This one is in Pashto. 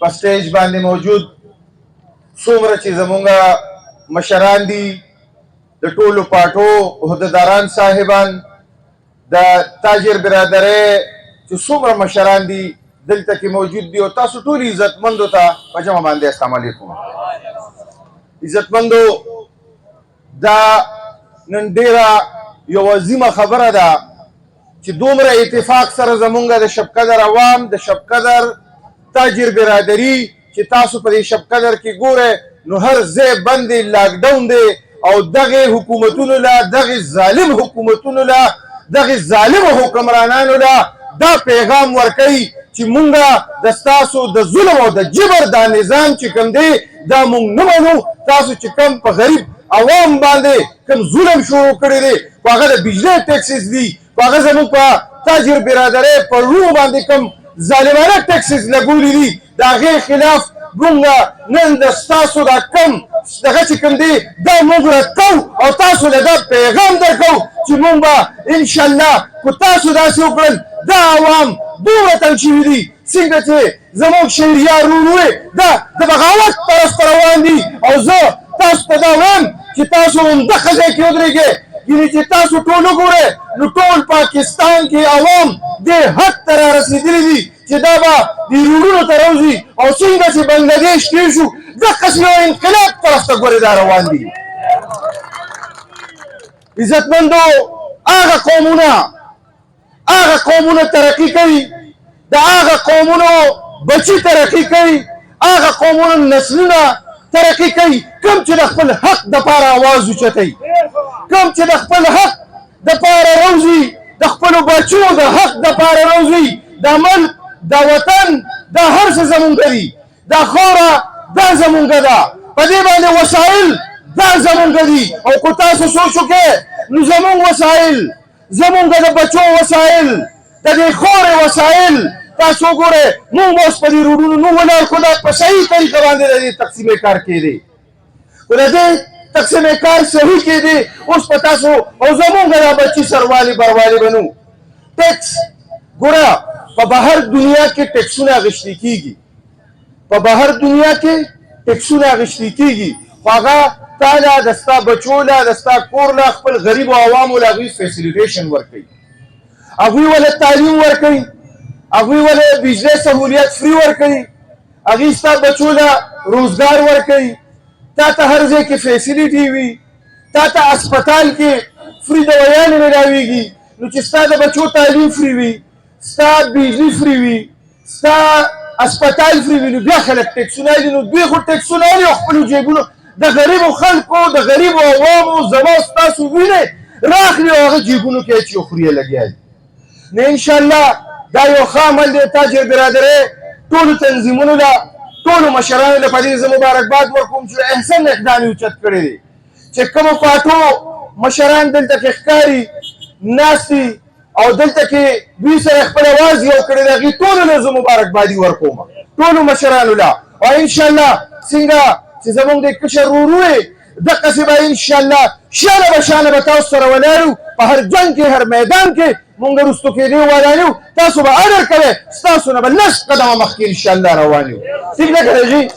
په سټیج باندې موجود څومره چې زمونږ مشران دي، د ټولو پاټو عهدهداران صاحبان، د تاجر برادرۍ چې څومره مشران دي دلته کې موجود دي، او تاسو ټول عزتمندو ته په جمع باندې السلام علیکم. عزتمندو، دا نن ډیره یو عظیمه خبره ده چې دومره اتفاق سره زمونږ د شب قدر عوام، د شب قدر تاجر برادري چې تاسو په دې شب قدر کې ګوره نو هر ځای بند دی، لاکډاون دی، او دغه حکومتونو له، دغه ظالم حکومتونو له، دغه ظالم حکمرانانو له دا پیغام ورکوي چې مونږه د ستاسو د ظلم او د جبر دا نظام چې کوم دی دا مونږ نه منو. تاسو چې کوم په غریب عوام باندې کوم ظلم شروع کړی دی، خو هغه د بجلی ټیکسز دي، خو هغه زموږ په تاجر برادرۍ په روحو باندې کوم ظالمانه ټیکسز لګولي دي، د هغې خلاف مونږ نن د ستاسو دا کم دغه چې کوم دی دا مونږ رد کوو، او تاسو له دا پیغام درکوو چې مونږ به انشاءالله که تاسو داسې وکړل دا عوام دومره تنګ شوي دي څنګه چې زموږ شهریار ورور دا د بغاوت طرف ته روان دي. او زه تاسو ته دا وایم چې تاسو همدغه ځای کې ودرېږئ، یعنې چې تاسو ټول وګورئ نو ټول پاکستان کې عوام دې حد ته رارسېدلي دي چې دا به دې روډونو ته راوځي، او څنګه چې بنګلادیش تېر شو دقسې یو انقلاب طرف ته ګورې دا روان دي. عزتمندو، هغه قومونه ترقي کوي، د هغه قومونو بچي ترقي کوي، هغه قومونو نسلونه ترقي کوي کوم چې د خپل حق دپاره اواز اوچتوي، کوم چې د خپل حق دپاره راوځي، د خپلو بچو د حق دپاره راوځي. دا ملک، دا وطن، دا هر څه زمونږ دي، دا خاوره دا زمونږ ده، په دې باندې وسایل دا زمونږ دي. او که تاسو سوچ وکړئ نو زمونږ وسایل، زمونږ د بچو وسایل، د دې خاورې وسایل تاسو وګورئ مونږ اوس په دې روډونو نه ولاړ کړو، دا په صحیح طریقه باندې د دې تقسیم کار کېدی، خو د دې تقسیم کار صحیح کېدی. اوس په تاسو او زمونږ دا بچي سروالي بروالي بنو. ټیکس ګوره په بهر دنیا کې ټیکسونه اخیستل کېږي، په بهر دنیا کې ټیکسونه اخیستل کېږي، خو هغه تا له د ستا بچو له، د ستا کور له، خپل غریبو عوامو له هغوی فیسیلیټیشن ورکوي، هغوی ولې تعلیم ورکوي، هغوی ولې بجلی سهولیت فری ورکوي، هغوی ستا بچو له روزګار ورکوي، تا ته هر ځای کې فیسیلیټي وي، تا ته اسپتال کې فری دوایانې میلاویږي. نو چې ستا د بچو تعلیم فری وي، ستا بجلی فری وي، ستا اسپتال فری وي، نو بیا خلک ټیکسونه اخلي. نو دوی خو ټیکسونه اخلي او خپلو جیبونو د غریبو خلکو، د غریبو عوامو، زما ستاسو وینې راخلي او هغه جیبونو کې اچي او خوري یې لګیا دي. نو انشاءالله دا یو ښه عمل دی. تاجر برادرۍ ټولو تنظیمونو له، ټولو مشرانو له په دې زه مبارکباد ورکوم چې احسن اقدام یې اوچت کړی دی، چې کومو پاټو مشران دلته کې ښکاري ناستي او دلته کې دوی سره خپل اواز یو کړی دی، هغې ټولو له زه مبارکبادي ورکوم، ټولو مشرانو له. او انشاءالله څنګه چې زمونږ د کشر ورور یې دقسې به انشاءالله شانه به شانه به تاسو سره ولاړ په هر جنګ کې، هر میدان کې مونږ رستو کېدی والا نه یو، تاسو به اډر کوئ، ستاسو نه به لس قدمه مخکې انشاءالله روان یو. ٹھیک ده که نه جي؟